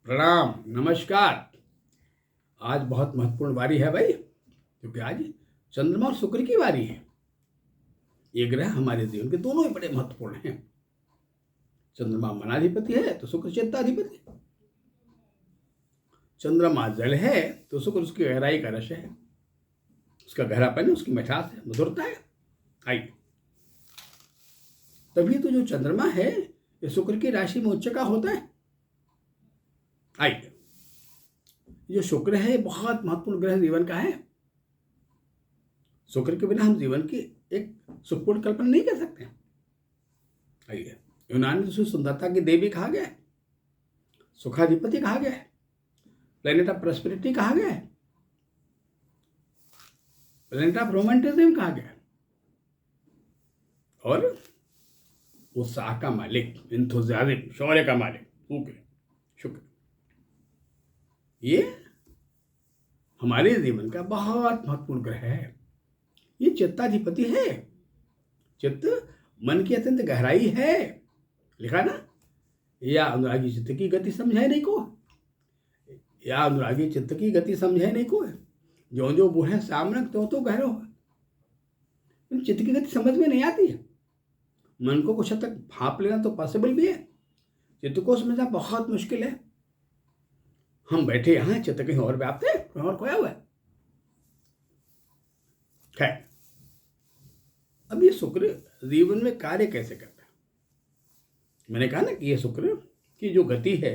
प्रणाम, नमस्कार। आज बहुत महत्वपूर्ण वारी है भाई, क्योंकि आज चंद्रमा और शुक्र की वारी है। ये ग्रह हमारे जीवन के दोनों ही बड़े महत्वपूर्ण हैं। चंद्रमा मनाधिपति है तो शुक्र चित्ताधिपति। चंद्रमा जल है तो शुक्र उसकी गहराई का रस है, उसका गहरापन है, उसकी मिठास है, मधुरता है। आइए, तभी तो जो चंद्रमा है ये शुक्र की राशि में उच्च का होता है। आइए, जो शुक्र है बहुत महत्वपूर्ण ग्रह जीवन का है। शुक्र के बिना हम जीवन की एक सुखपूर्ण कल्पना नहीं कर सकते। आइए, यूनान में सुंदरता की देवी कहा गया है, सुखाधिपति कहा गया है, प्लेनेट ऑफ प्रॉस्पेरिटी कहा गया है, प्लेनेट ऑफ रोमांटिज्म कहा गया है, और उत्साह का मालिक, इंथुजियाज्म, शौर्य का मालिक शुक्र। ये हमारे जीवन का बहुत महत्वपूर्ण ग्रह है। ये चित्ताधिपति है। चित्त मन की अत्यंत गहराई है। लिखा ना, या अनुरागी चित्त की गति समझे नहीं को, या अनुरागी चित्त की गति समझे नहीं को, जो जो बूढ़े सामने तो गहरो है। चित्त की गति समझ में नहीं आती है। मन को कुछ हद तक भाप लेना तो पॉसिबल भी है, चित्त को समझना बहुत मुश्किल है। हम बैठे यहाँ, चित्त कहीं और व्याप्त है, कहीं और खोया हुआ है। खैर, अब ये शुक्र जीवन में कार्य कैसे करता है? मैंने कहा ना कि ये शुक्र की जो गति है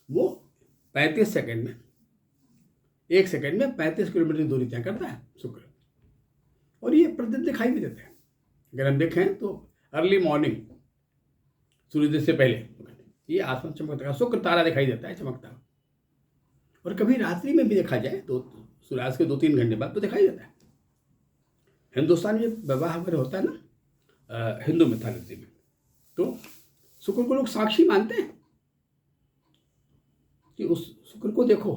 वो 35 सेकंड में, 1 सेकंड में 35 किलोमीटर की दूरी तय करता है शुक्र। और ये प्रतिदिन दिखाई भी देते हैं। अगर हम देखें तो अर्ली मॉर्निंग, सूर्योदय से पहले ये आसमान चमकता है, शुक्र तारा दिखाई देता है चमकता। और कभी रात्रि में भी देखा जाए तो सूर्यास्त के 2-3 घंटे बाद तो दिखाई देता है। हिंदुस्तान में विवाह वगैरह होता है ना, हिंदू मिथोलॉजी में, तो शुक्र को लोग साक्षी मानते हैं कि उस शुक्र को देखो,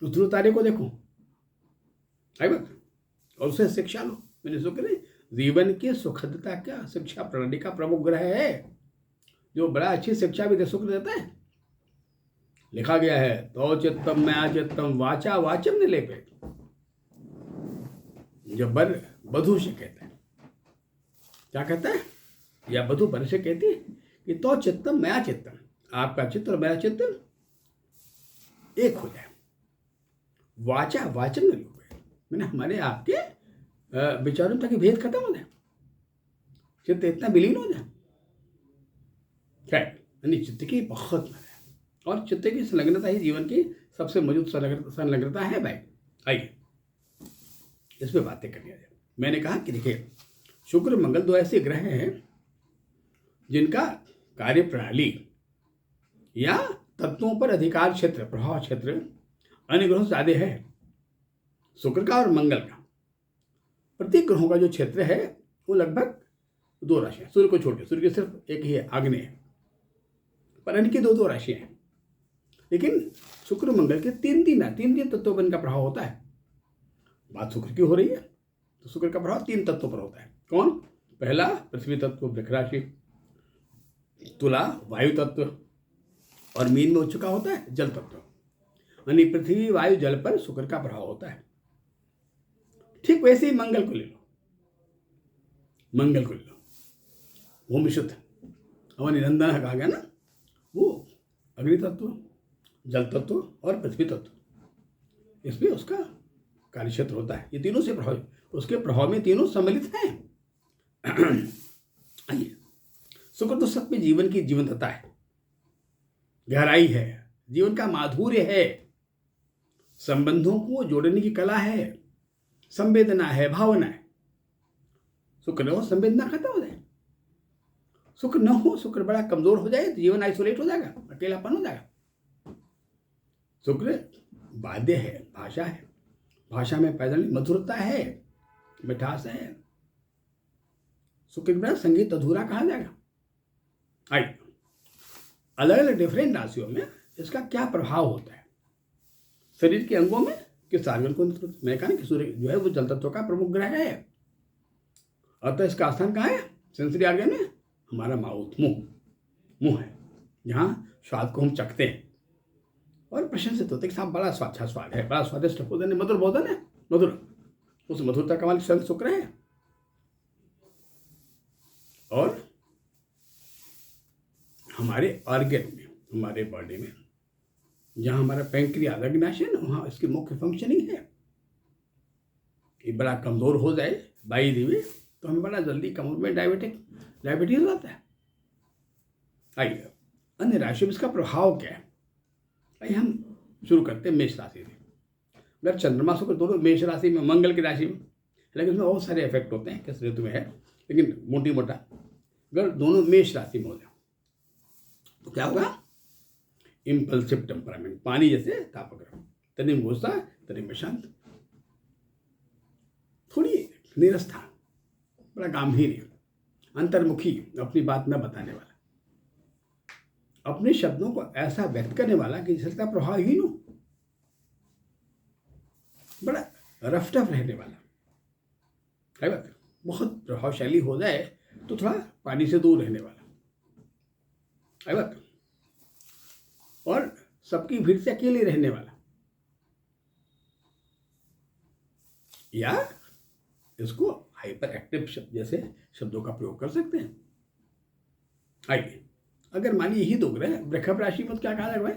उस ध्रुव तारे को देखो, और उसे शिक्षा लो। मैंने शुक्र जीवन की सुखदता का शिक्षा प्रणाली का प्रमुख ग्रह है, जो बड़ा अच्छी शिक्षा भी शुक्र देता है। लिखा गया है, तो चित्तम मैं चित्तम वाचा वाचम ने लेपे। जब बर बधू से कहता है, क्या कहता है, या बधू बर से कहती है कि तो चित्तम मैं चित्तम, आपका चित्त और मेरा चित्त एक हो जाए। वाचा वाचम ने लेपे, मैंने हमारे आपके विचारों तक भेद खत्म हो जाए, चित्त इतना विलीन हो जाए। खैर, चित्त की बहुत है, और चित्त की संलग्नता ही जीवन की सबसे मजबूत संलग्नता है भाई। आइए, इस पर बातें कर लिया जाए। मैंने कहा कि देखिए, शुक्र मंगल दो ऐसे ग्रह हैं जिनका कार्य प्रणाली या तत्वों पर अधिकार क्षेत्र, प्रभाव क्षेत्र अन्य ग्रहों से ज्यादा है। शुक्र का और मंगल का, प्रत्येक ग्रहों का जो क्षेत्र है वो लगभग 2 राशियां, सूर्य को छोड़ के, सूर्य की सिर्फ एक ही है, आग्नेय है, पर अन्य की 2-2 राशियां हैं। लेकिन शुक्र मंगल के 3-3 तत्वों पर इनका प्रभाव होता है। बात शुक्र की हो रही है तो शुक्र का प्रभाव 3 तत्वों पर होता है। कौन? पहला पृथ्वी तत्व, वृक्ष राशि, तुला वायु तत्व, और मीन में उच्च का होता है जल तत्व। यानी पृथ्वी वायु जल पर शुक्र का प्रभाव होता है। ठीक वैसे ही मंगल को ले लो, मंगल को ले लो, वो विशुद्ध अवन निरंजन कहा गया ना, वो अग्नि तत्व, जल तत्व और पृथ्वी तत्व, इसमें उसका कार्यक्षेत्र होता है। ये तीनों से प्रभावित, उसके प्रभाव में तीनों सम्मिलित हैं। आइए, शुक्र तो सत्य में जीवन की जीवंतता है, गहराई है, जीवन का माधुर्य है, संबंधों को जोड़ने की कला है, संवेदना है, भावना है। शुक्र न हो, संवेदना खत्म हो जाए। शुक्र न हो, शुक्र बड़ा कमजोर हो जाए तो जीवन आइसोलेट हो जाएगा, अकेलापन हो जाएगा। शुक्र वाद्य है, भाषा है, भाषा में पैदा मधुरता है, मिठास है। शुक्र के बिना संगीत अधूरा कहा जाएगा। आइए, अलग अलग डिफरेंट राशियों में इसका क्या प्रभाव होता है शरीर के अंगों में, किस आर्गन को? मैं कहा कि सूर्य जो है वो जल तत्व का प्रमुख ग्रह है, अतः इसका स्थान कहाँ है सेंसरी आर्गन में? हमारा माउथ, मुंह है। जहाँ स्वाद को हम चखते हैं और प्रशंसित होते हैं कि साहब बड़ा अच्छा स्वाद है, बड़ा स्वादिष्ट भोजन है, मधुर भोजन है, मधुर। उस मधुरता का मालिक स्वयं शुक्र है। और हमारे ऑर्गन में, हमारे बॉडी में जहाँ हमारा पैंक्रियाज अग्नाशय है ना, वहाँ इसकी मुख्य फंक्शनिंग है कि बड़ा कमज़ोर हो जाए बाई दी तो हमें बड़ा जल्दी कम उम्र में डायबिटीज होता है। आइए अन्य राशि में इसका प्रभाव क्या है। आइए हम शुरू करते हैं मेष राशि से। मतलब चंद्रमा शुक्र दोनों मेष राशि में, मंगल की राशि में, लेकिन उसमें बहुत सारे इफेक्ट होते हैं, किस ऋतु में है, लेकिन मोटी मोटा अगर दोनों मेष राशि में हो जाए तो क्या होगा, इम्पल्सिव टेम्परामेंट, पानी जैसे तापक्रम, तनी में गुस्सा तनी में शांत, थोड़ी निरस्था, बड़ा गंभीर, अंतर्मुखी, अपनी बात न बताने वाला, अपने शब्दों को ऐसा व्यक्त करने वाला कि जिसका प्रभावहीन हो, बड़ा रफ टफ रहने वाला है, बात बहुत प्रभावशाली हो जाए तो थोड़ा पानी से दूर रहने वाला है, बात और सबकी भीड़ से अकेले रहने वाला, या इसको हाइपर एक्टिव शब्द जैसे शब्दों का प्रयोग कर सकते हैं। आइए अगर मान लीजिए यही दो ग्रह वृषभ राशि में, क्या कहा जाएगा भाई,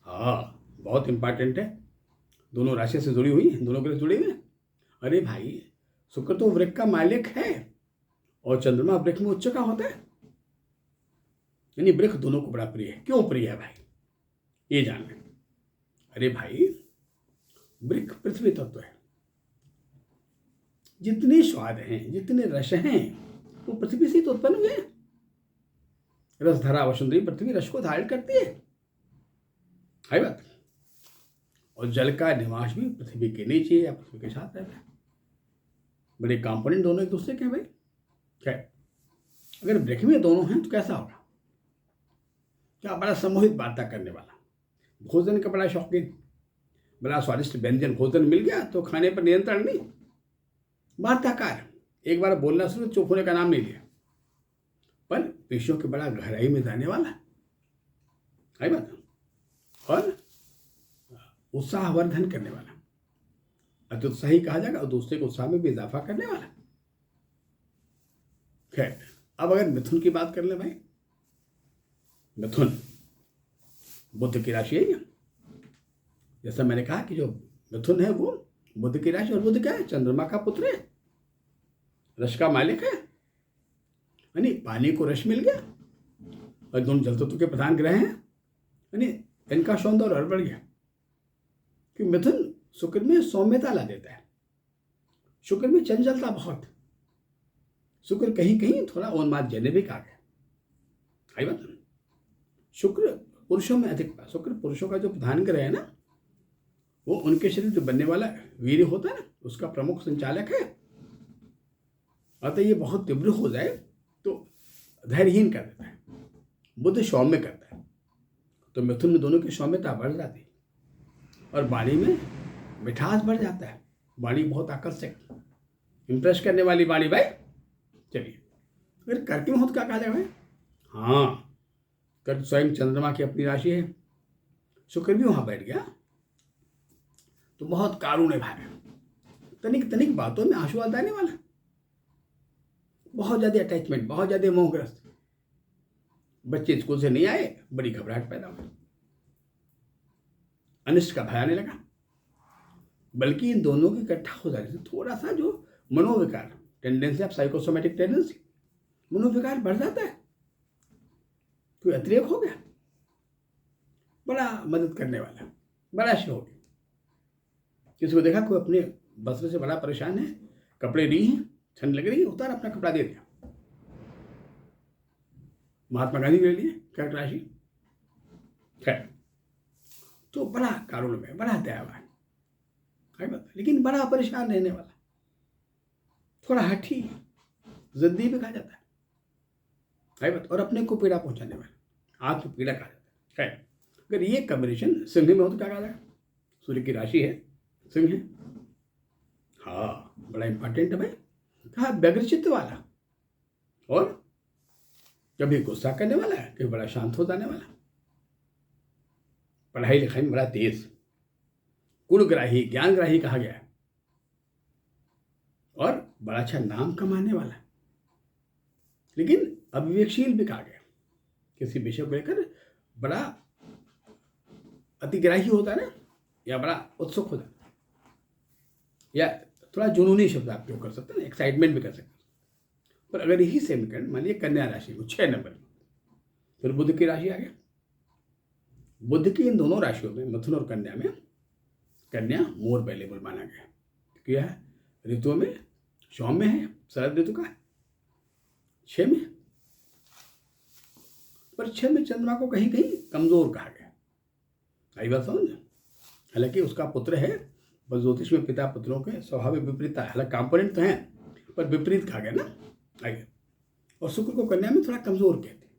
हाँ बहुत इंपॉर्टेंट है, दोनों राशि से जुड़ी हुई है, दोनों ग्रह जुड़े हुए हैं। अरे भाई शुक्र तो वृक्ष का मालिक है और चंद्रमा वृक्ष में उच्च का होता है, यानी वृक्ष दोनों को बड़ा प्रिय है। क्यों प्रिय है भाई, ये जान लें। अरे भाई वृक्ष पृथ्वी तत्व है, जितने स्वाद हैं, जितने रस हैं, वो पृथ्वी से तो उत्पन्न हुए हैं। रसधारा वसुंधरी पृथ्वी रस को धारण करती है बात। और जल का निवास भी पृथ्वी के नीचे या पृथ्वी के साथ रहता है। बड़े कंपोनेंट दोनों एक दूसरे के हैं भाई। क्या अगर वृक्ष में दोनों हैं तो कैसा होगा, क्या बड़ा सम्मोहित वार्ता करने वाला, भोजन का बड़ा शौकीन, बड़ा स्वादिष्ट व्यंजन भोजन मिल गया तो खाने पर नियंत्रण नहीं, वार्ताकार, एक बार बोलना शुरू चुप होने का नाम नहीं लिया, पर विषयों के बड़ा गहराई में जाने वाला है बात। और उत्साहवर्धन करने वाला, अत्युत्साही कहा जाएगा, और दूसरे के उत्साह में भी इजाफा करने वाला। खैर अब अगर मिथुन की बात कर ले भाई, मिथुन बुध की राशि है। जैसा मैंने कहा कि जो मिथुन है वो बुध की राशि, और बुध क्या है, चंद्रमा का पुत्र है, रस का मालिक है, यानी पानी को रस मिल गया, और दोनों जल तत्व के प्रधान ग्रह हैं, यानी इनका सौंदर्य और बढ़ गया। कि मिथुन शुक्र में सौम्यता ला देता है, शुक्र में चंचलता बहुत, शुक्र कहीं कहीं थोड़ा उन्माद जेनेरिक आ गया, आई बात। शुक्र पुरुषों में अधिक, शुक्र पुरुषों का जो प्रधान ग्रह है ना, वो उनके शरीर जो बनने वाला वीर्य होता है ना, उसका प्रमुख संचालक है। अतः ये बहुत तीव्र हो जाए तो धैर्यहीन कर देता है, बुध सौम्य करता है, तो मिथुन में दोनों की सौम्यता बढ़ जाती है और वाणी में मिठास बढ़ जाता है, वाणी बहुत आकर्षक, इंप्रेस करने वाली वाणी भाई। चलिए अगर कर्क में हो तो क्या कहा जाए भाई, हाँ कर्क स्वयं चंद्रमा की अपनी राशि है, शुक्र भी वहां बैठ गया तो बहुत कारुण्य भाई, तनिक तनिक बातों में आंसू आ जाने वाला, बहुत ज्यादा अटैचमेंट, बहुत ज्यादा मोहग्रस्त, बच्चे स्कूल से नहीं आए बड़ी घबराहट पैदा हुई, अनिष्ट का भय आने लगा। बल्कि इन दोनों के इकट्ठा हो जाने से थोड़ा सा जो मनोविकार, टेंडेंसी ऑफ साइकोसोमेटिक टेंडेंसी, मनोविकार बढ़ जाता है, कोई अतिरेक हो गया, बड़ा मदद करने वाला, बड़ा सहयोगी। किसी को देखा कोई अपने वस्त्र से बड़ा परेशान है, कपड़े नहीं हैं, ठंड लग रही है, उतार अपना कपड़ा दे दिया। महात्मा गांधी ले लिए कर्क राशि। खैर तो बड़ा कारुण्य में, बड़ा दयावान है, लेकिन बड़ा परेशान रहने वाला, थोड़ा हठी, जिद्दी भी कहा जाता है, और अपने को पीड़ा पहुंचाने वाला, आत्म पीड़ा कहा जाता है। अगर ये कॉम्बिनेशन सिंह में हो तो क्या कहा जाएगा, सूर्य की राशि है, सिंह है, हाँ बड़ा इंपॉर्टेंट है भाई। कहा व्यग्रचित्त वाला, और कभी गुस्सा करने वाला है, कभी बड़ा शांत हो जाने वाला, पढ़ाई लिखाई में बड़ा तेज, गुणग्राही, ज्ञानग्राही कहा गया है, और बड़ा अच्छा नाम कमाने वाला, लेकिन अविवेकशील भी कहा गया। किसी विषय को लेकर बड़ा अतिग्राही होता है ना, या बड़ा उत्सुक होता है, या थोड़ा जुनूनी शब्द आप उपयोग कर सकते हैं, एक्साइटमेंट भी कर सकते हैं। पर अगर यही समीकरण मान लीजिए कन्या राशि को 6 नंबर में, फिर बुध की राशि आ गया। बुध की इन दोनों राशियों में, मिथुन और कन्या में, कन्या मोर वैल्यूएबल माना गया, क्योंकि यह ऋतुओं में सौम्य है, शरद ऋतु का है, 6 में। पर 6 में चंद्रमा को कहीं कहीं कमजोर कहा गया। आई बात समझ? हालांकि उसका पुत्र है, बस ज्योतिष में पिता पुत्रों के स्वाभाविक विपरीतता है, हालांकि कंपोनेंट तो है, पर विपरीत कहा गया ना। आइए, और शुक्र को कन्या में थोड़ा कमजोर कहते हैं,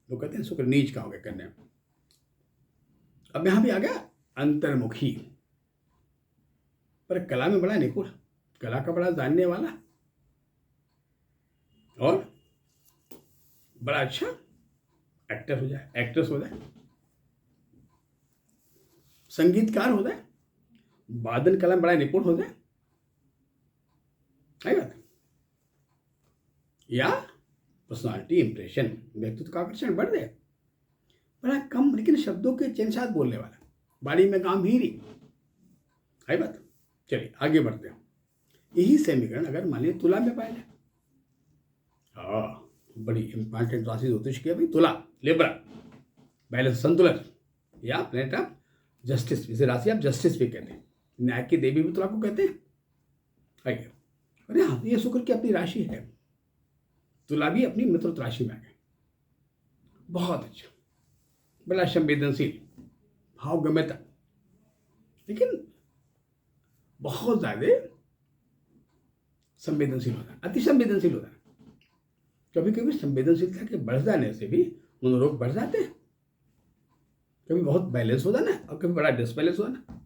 लोग कहते हैं शुक्र नीच का हो गया कन्या में। अब यहां भी आ गया अंतर्मुखी, पर कला में बड़ा निपुण, कला का बड़ा जानने वाला, और बड़ा अच्छा एक्टर हो जाए, एक्ट्रेस हो जाए, संगीतकार हो जाए, वादन कला में बड़ा निपुण हो जाए, है बात, या पर्सनालिटी इंप्रेशन, व्यक्तित्व का आकर्षण बढ़ जाए, बड़ा कम लेकिन शब्दों के चैन साथ बोलने वाला, बाड़ी में गंभीरी, है बात। चलिए आगे बढ़ते हैं। यही समीकरण अगर मान लीजिए तुला में पाया जाए, हाँ, बड़ी इंपॉर्टेंट राशि ज्योतिष की अभी तुला, लिब्रा, बैलेंस, संतुलन, या प्लैनेट ऑफ जस्टिस, जिसे राशि आप जस्टिस भी कहते हैं, न्याय की देवी भी तुला को कहते हैं। आइए, अरे हाँ, ये शुक्र की अपनी राशि है, तुला भी अपनी मित्र राशि में आ गए, बहुत अच्छा, बड़ा संवेदनशील, भावगम्यता, लेकिन बहुत ज्यादा संवेदनशील होता है, अति संवेदनशील होता है। कभी कभी संवेदनशीलता के बढ़ जाने से भी मनोरोग बढ़ जाते हैं, कभी बहुत बैलेंस हो जाना और कभी बड़ा डिसबैलेंस हो जाना,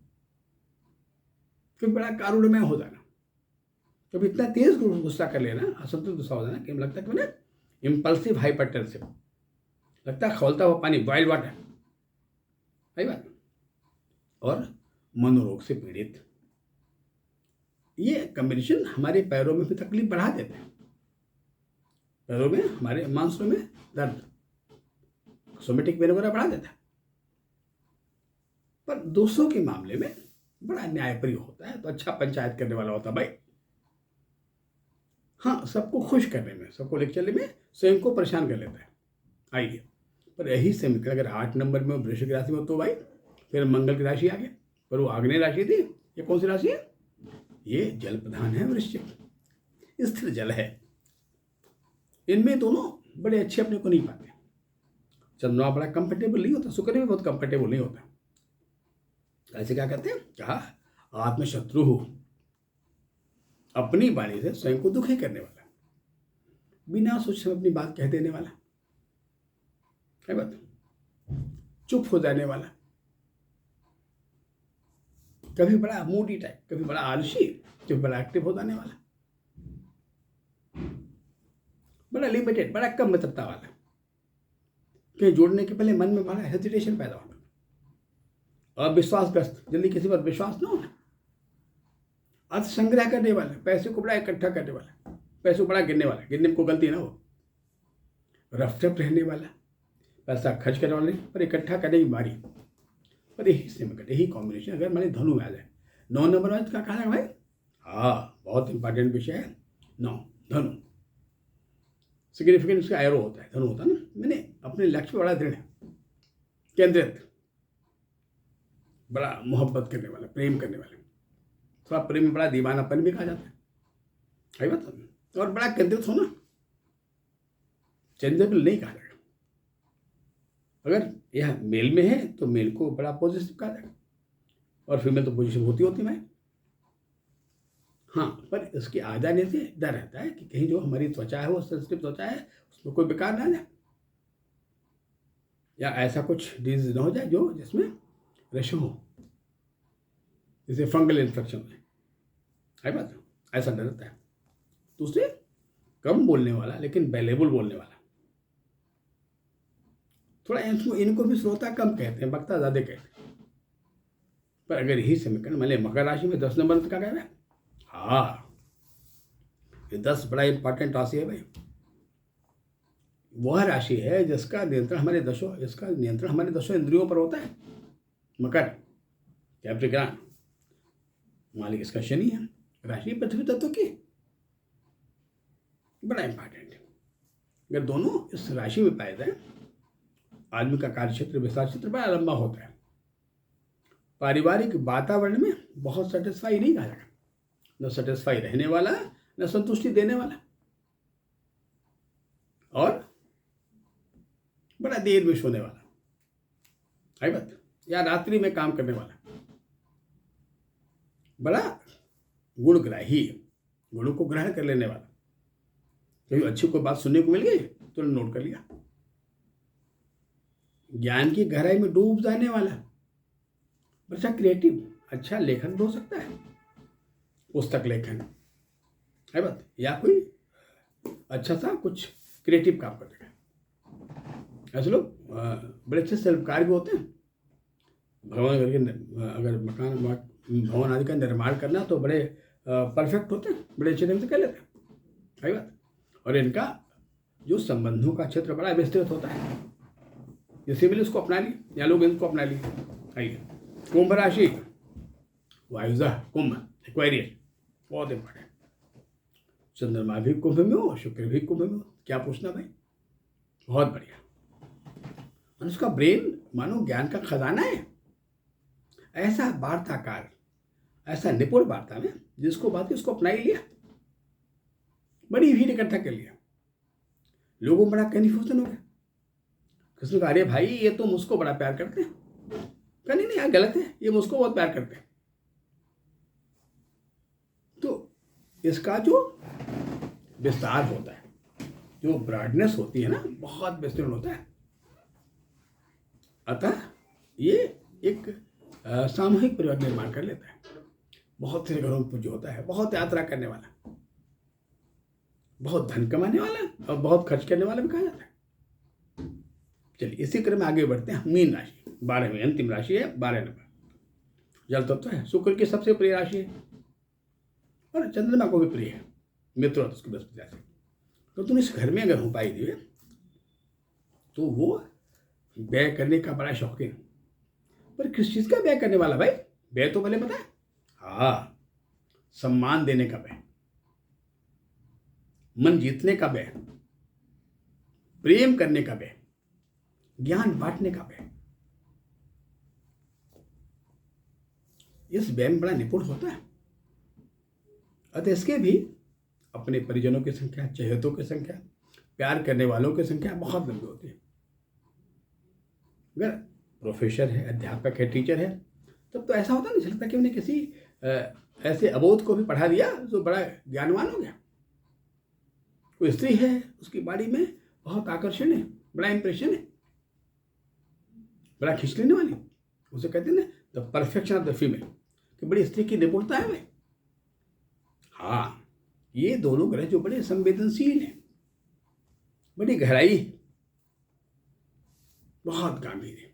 कभी बड़ा कारुण्यमय हो जाना, कभी इतना तेज गुस्सा कर लेना, असंतुलित गुस्सा हो जाना कि लगता है कि मैंने इम्पल्सिव हाइपरटेंसिव, लगता है खौलता हुआ पानी, बॉइल्ड वाटर, सही बात। और मनोरोग से पीड़ित, ये कॉम्बिनेशन हमारे पैरों में भी तकलीफ बढ़ा देते हैं, पैरों में, हमारे मांसों में दर्द, सोमेटिक पेन वगैरह बढ़ा देता है। पर दोस्तों के मामले में बड़ा न्यायप्रिय होता है, तो अच्छा पंचायत करने वाला होता है भाई, हाँ, सबको खुश करने में, सबको लेकर चलने में स्वयं को परेशान कर लेता है। आइए, पर यही समीकरण अगर 8 नंबर में वृश्चिक राशि में, तो भाई फिर मंगल की राशि आ गई, पर वो आग्नेय राशि थी, ये कौन सी राशि है? ये जल प्रधान है, वृश्चिक, स्थिर जल है। इनमें दोनों बड़े अच्छे अपने को नहीं पाते, चंद्रमा बड़ा कंफर्टेबल नहीं होता, शुक्र भी बहुत कंफर्टेबल नहीं होता। ऐसे क्या कहते हैं, कहा आत्मशत्रु हो, अपनी वाणी से स्वयं को दुखी करने वाला, बिना सोचे अपनी बात कह देने वाला, है बात, चुप हो जाने वाला, कभी बड़ा मूडी टाइप, कभी बड़ा आलसी, कभी बड़ा एक्टिव हो जाने वाला, बड़ा लिमिटेड, बड़ा कम मतरता वाला, कहीं जोड़ने के पहले मन में बड़ा हेजिटेशन पैदा होना, अविश्वासग्रस्त, जल्दी किसी पर विश्वास ना होना, अर्थ संग्रह करने वाला, पैसे को बड़ा इकट्ठा करने वाला, पैसे को बड़ा गिनने वाला, गिनने में कोई गलती ना हो, रफ रहने वाला, पैसा खर्च करने वाला नहीं, पर इकट्ठा करने की मारी। पर यही सिमकट, यही कॉम्बिनेशन अगर मैंने धनु में आ जाए, 9 नंबर में क्या कहा भाई, हाँ, बहुत इंपॉर्टेंट विषय है 9, धनु, सिग्निफिकेंट उसका एरो होता है, धनु होता है ना, मैंने अपने लक्ष्य पर बड़ा दृढ़, केंद्रित, बड़ा मोहब्बत करने वाला, प्रेम करने वाला, थोड़ा प्रेम में बड़ा दीवानापन भी कहा जाता है बात, और बड़ा केंद्रित होना, चेंजेबल नहीं कहा जाएगा। अगर यह मेल में है तो मेल को बड़ा पॉजिटिव कहा जाएगा, और फीमेल तो पॉजिटिव होती मैं, हाँ, पर इसके आ जाने से डर रहता है कि कहीं जो हमारी त्वचा है वो सेंसिटिव त्वचा है, उसमें कोई बेकार ना आ जाए, या ऐसा कुछ डिजीज ना हो जाए जो जिसमें रेशो हो, जैसे फंगल इन्फेक्शन है बात, ऐसा डर रहता है। दूसरे कम बोलने वाला लेकिन वैल्यूएबल बोलने वाला, थोड़ा इनको भी श्रोता कम कहते हैं, वक्ता ज़्यादा कहते हैं, पर अगर यही समीकरण मान लिया मकर राशि में 10 नंबर का गया, हाँ ये 10 बड़ा इंपॉर्टेंट राशि है भाई। वह राशि है जिसका नियंत्रण हमारे दशों इंद्रियों पर होता है। मकर कैप्रिकॉर्न, मालिक इसका शनि है, राशि पृथ्वी तत्व की, बड़ा इंपॉर्टेंट है। अगर दोनों इस राशि में पाए जाए, आदमी का कार्य क्षेत्र विस्तार क्षेत्र बड़ा लंबा होता है। पारिवारिक वातावरण में बहुत सेटिस्फाई नहीं कहा जाएगा, न सेटिस्फाई रहने वाला न संतुष्टि देने वाला, और बड़ा देर में सोने वाला है बात, या रात्रि में काम करने वाला, बड़ा गुणग्राही, गुणों को ग्रहण कर लेने वाला। कभी अच्छी कोई बात सुनने को मिल गई तुरंत नोट कर लिया। ज्ञान की गहराई में डूब जाने वाला, बच्चा क्रिएटिव, अच्छा लेखन हो सकता है, पुस्तक लेखन है बात, या कोई अच्छा सा कुछ क्रिएटिव काम कर देगा। ऐसे लोग बड़े अच्छे शिल्पकार भी होते हैं। भवन अगर मकान भवन आदि का निर्माण करना तो बड़े परफेक्ट होते हैं, बड़े अच्छे ढंग से कर लेते हैं, है बात। और इनका जो संबंधों का क्षेत्र बड़ा विस्तृत होता है, जैसे मैंने उसको अपना लिया या लोग इनको अपना लिए। आइए, कुंभ राशि, वायुजा कुंभ, एक्वेरियस, बहुत इंपॉर्टेंट। चंद्रमा भी कुंभ में हो, शुक्र भी कुंभ में हो, क्या पूछना भाई, बहुत बढ़िया। और उसका ब्रेन मानो ज्ञान का खजाना है, ऐसा वार्ताकार, ऐसा निपुण वार्ता में जिसको बात है उसको अपना ही लिया, बड़ी भीड़ इकट्ठा कर लिया। लोगों में बड़ा कन्फ्यूजन हो गया, किसने कहा अरे भाई ये तो मुझको बड़ा प्यार करते हैं, कहा नहीं यार गलत है, ये मुझको बहुत प्यार करते हैं। तो इसका जो विस्तार होता है, जो ब्रॉडनेस होती है ना, बहुत विस्तृत होता है। अतः ये एक सामूहिक परिवार निर्माण कर लेता है, बहुत से घरों में पूज्य होता है, बहुत यात्रा करने वाला, बहुत धन कमाने वाला और बहुत खर्च करने वाला भी कहा जाता है। चलिए इसी क्रम में आगे बढ़ते हैं। मीन राशि 12वीं अंतिम राशि है, 12 नंबर, जल तत्व है, शुक्र की सबसे प्रिय राशि है और चंद्रमा को भी प्रिय है, मित्र उसके बृहस्पति राशि। तो तुम इस घर में अगर हो पाई दिए तो वो व्यय करने का बड़ा शौकीन, पर किस चीज का व्यय करने वाला भाई, व्यय तो भले पता है, हाँ सम्मान देने का व्यय, मन जीतने का व्यय, प्रेम करने का व्यय, ज्ञान बांटने का व्यय, इस व्यय में बड़ा निपुण होता है। अतः इसके भी अपने परिजनों की संख्या, चहेतों की संख्या, प्यार करने वालों की संख्या बहुत लंबी होती है। अगर प्रोफेसर है, अध्यापक है, टीचर है, तब तो ऐसा होता नहीं चलता कि उन्हें किसी ऐसे अबोध को भी पढ़ा दिया जो बड़ा ज्ञानवान हो गया। कोई स्त्री है, उसकी बाड़ी में बहुत आकर्षण है, बड़ा इंप्रेशन है, बड़ा खींच लेने वाली, उसे कहते हैं ना the perfection of the female, कि बड़ी स्त्री की निपुणता है भाई। हाँ, ये दोनों ग्रह जो बड़े संवेदनशील हैं, बड़ी गहराई, बहुत गंभीर है।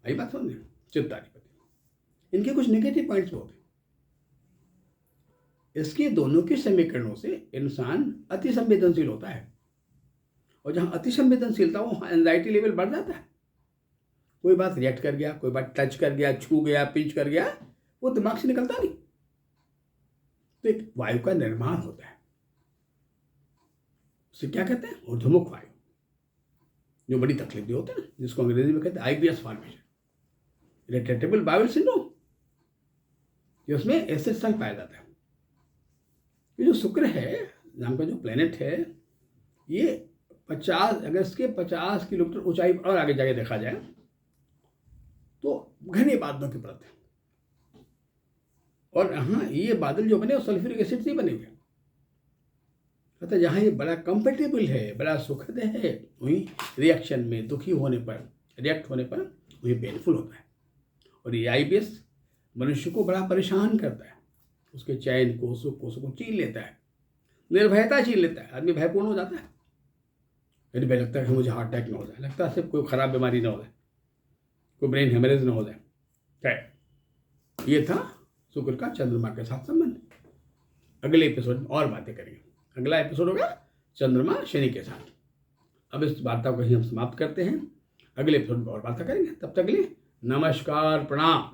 आई बात समझे, चित्ताधिपति, इनके कुछ नेगेटिव पॉइंट्स होते हैं। इसके दोनों के समीकरणों से इंसान अति संवेदनशील होता है, और जहां अति संवेदनशीलता हो वहां एंजाइटी लेवल बढ़ जाता है। कोई बात रिएक्ट कर गया, कोई बात टच कर गया, छू गया, पिंच कर गया, वो दिमाग से निकलता नहीं। तो एक वायु का निर्माण होता है, उसे क्या कहते हैं, ऊर्ध्वमुख वायु, जो बड़ी तकलीफ होती है ना, जिसको अंग्रेजी में कहते हैं IBS फॉर्मेशन, इरिटेटेबल बाउल सिंड्रोम, उसमें एसिड सेल पाया जाता है। ये जो शुक्र है नाम का जो प्लेनेट है, ये 50, अगर इसके 50 किलोमीटर ऊंचाई और आगे जाके देखा जाए तो घने बादलों की परत है, और हाँ ये बादल जो बने वो सल्फ्यूरिक एसिड से बने हुए। अतः जहाँ ये बड़ा कंफर्टेबल है, बड़ा सुखद है, वहीं रिएक्शन में दुखी होने पर, रिएक्ट होने पर वही पेनफुल होता है। और ये IBS मनुष्य को बड़ा परेशान करता है, उसके चैन को, सुख को छीन लेता है, निर्भयता छीन लेता है, आदमी भयपूर्ण हो जाता है। फिर भय लगता है कि मुझे हार्ट अटैक ना हो जाए, लगता है सिर्फ कोई खराब बीमारी ना हो जाए, कोई ब्रेन हेमरेज ना हो जाए, खैर, ये था शुक्र का चंद्रमा के साथ संबंध। अगले एपिसोड में और बातें करेंगे। अगला एपिसोड होगा चंद्रमा शनि के साथ। अब इस वार्ता को ही हम समाप्त करते हैं। अगले एपिसोड में और बातें करेंगे। तब तक के लिए नमस्कार, प्रणाम।